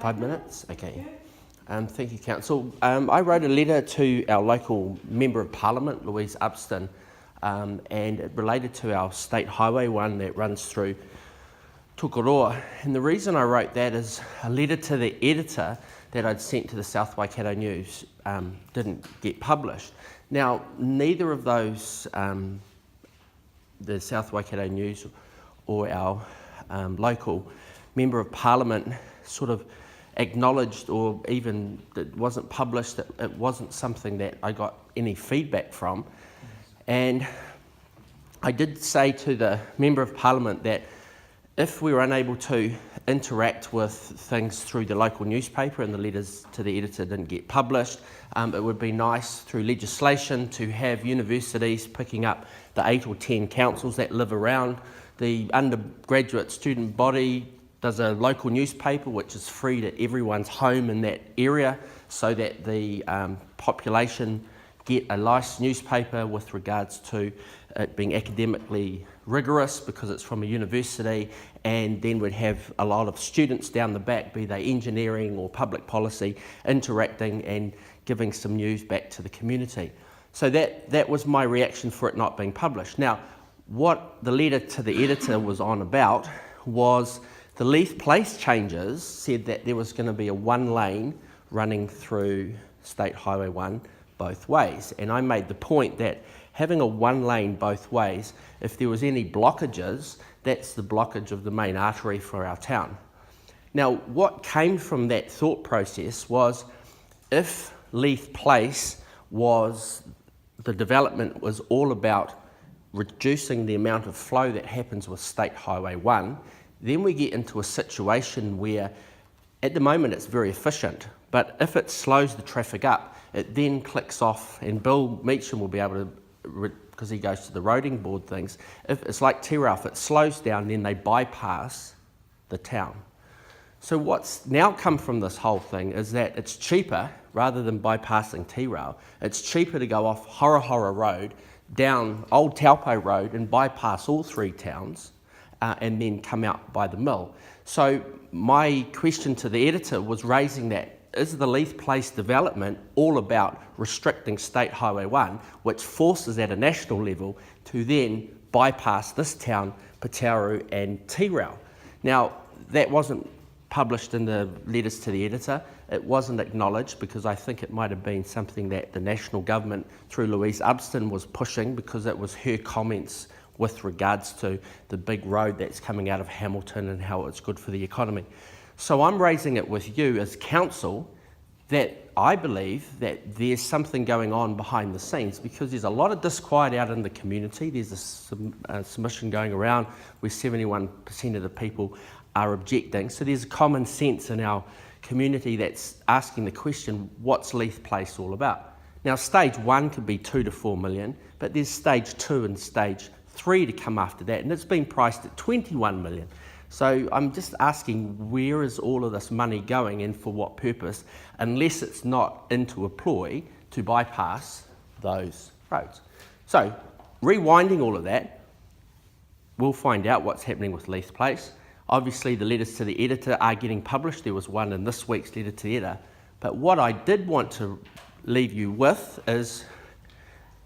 5 minutes? Okay. Thank you, Council. I wrote a letter to our local Member of Parliament, Louise Upston, and it related to our state highway one that runs through Tokoroa. And the reason I wrote that is a letter to the editor that I'd sent to the South Waikato News didn't get published. Now, neither of those, the South Waikato News or our local Member of Parliament, sort of acknowledged, or even it wasn't published, that it wasn't something that I got any feedback from. And I did say to the Member of Parliament that if we were unable to interact with things through the local newspaper and the letters to the editor didn't get published, it would be nice through legislation to have universities picking up the 8 or 10 councils that live around. The undergraduate student body does a local newspaper which is free to everyone's home in that area, so that the population get a nice newspaper with regards to it being academically rigorous because it's from a university, and then we'd have a lot of students down the back, be they engineering or public policy, interacting and giving some news back to the community. So that was my reaction for it not being published. Now, what the letter to the editor was on about was the Leith Place changes said that there was going to be a 1 lane running through State Highway 1 both ways. And I made the point that having a 1 lane both ways, if there was any blockages, that's the blockage of the main artery for our town. Now, what came from that thought process was, if Leith Place was, the development was all about reducing the amount of flow that happens with State Highway 1, then we get into a situation where at the moment it's very efficient, but if it slows the traffic up, it then clicks off, and Bill Meacham will be able to, because he goes to the roading board things, if it's like T-Rail, if it slows down, then they bypass the town. So what's now come from this whole thing is that it's cheaper, rather than bypassing T-Rail, it's cheaper to go off Hora Road, down Old Taupo Road and bypass all 3 towns and then come out by the mill. So my question to the editor was raising that, is the Leith Place development all about restricting State Highway 1, which forces at a national level to then bypass this town, Patauru and T-Rail? Now, that wasn't published in the letters to the editor. It wasn't acknowledged because I think it might have been something that the national government through Louise Upston was pushing, because it was her comments with regards to the big road that's coming out of Hamilton and how it's good for the economy. So I'm raising it with you as council that I believe that there's something going on behind the scenes, because there's a lot of disquiet out in the community. There's a submission going around where 71% of the people are objecting. So there's a common sense in our community that's asking the question, what's Leith Place all about? Now, stage 1 could be 2 to 4 million, but there's stage 2 and stage 3 to come after that, and it's been priced at 21 million. So I'm just asking, where is all of this money going and for what purpose, unless it's not into a ploy to bypass those roads? So rewinding all of that, we'll find out what's happening with Leith Place. Obviously the letters to the editor are getting published. There was one in this week's letter to the editor. But what I did want to leave you with is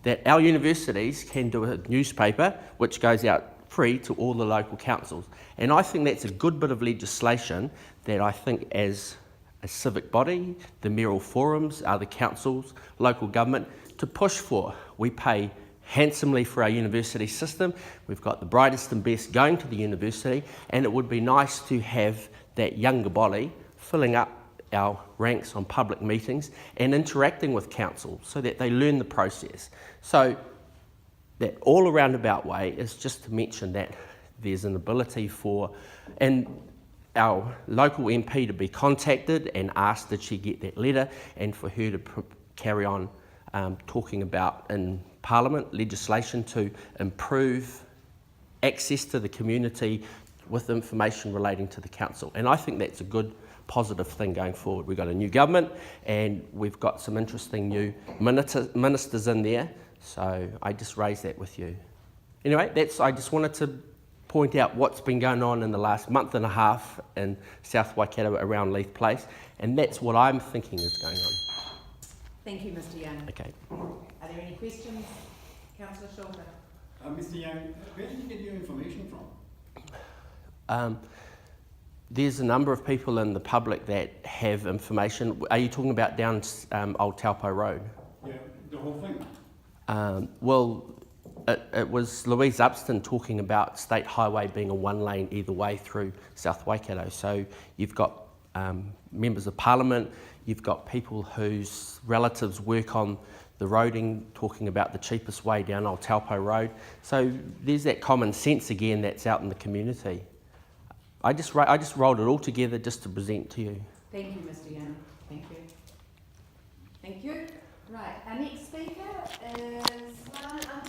that our universities can do a newspaper which goes out free to all the local councils. And I think that's a good bit of legislation that I think, as a civic body, the mayoral forums, other councils, local government, to push for. We pay handsomely for our university system. We've got the brightest and best going to the university, and it would be nice to have that younger body filling up our ranks on public meetings and interacting with council so that they learn the process. So that all roundabout way is just to mention that there's an ability for our local MP to be contacted and asked did she get that letter, and for her to carry on talking about in Parliament legislation to improve access to the community with information relating to the council. And I think that's a good positive thing going forward. We've got a new government and we've got some interesting new ministers in there, so I just raised that with you. Anyway, I just wanted to point out what's been going on in the last month and a half in South Waikato around Leith Place, and that's what I'm thinking is going on. Thank you, Mr. Young. Okay. Are there any questions? Councillor Shorter. Mr. Young, where did you get your information from? There's a number of people in the public that have information. Are you talking about down Old Taupo Road? Yeah, the whole thing. Well, it was Louise Upston talking about State Highway being a one lane either way through South Waikato. So you've got members of Parliament, you've got people whose relatives work on the roading talking about the cheapest way down Old Taupo Road. So there's that common sense again that's out in the community. I just rolled it all together just to present to you. Thank you, Mr. Young. Thank you. Thank you. Right, our next speaker is Lana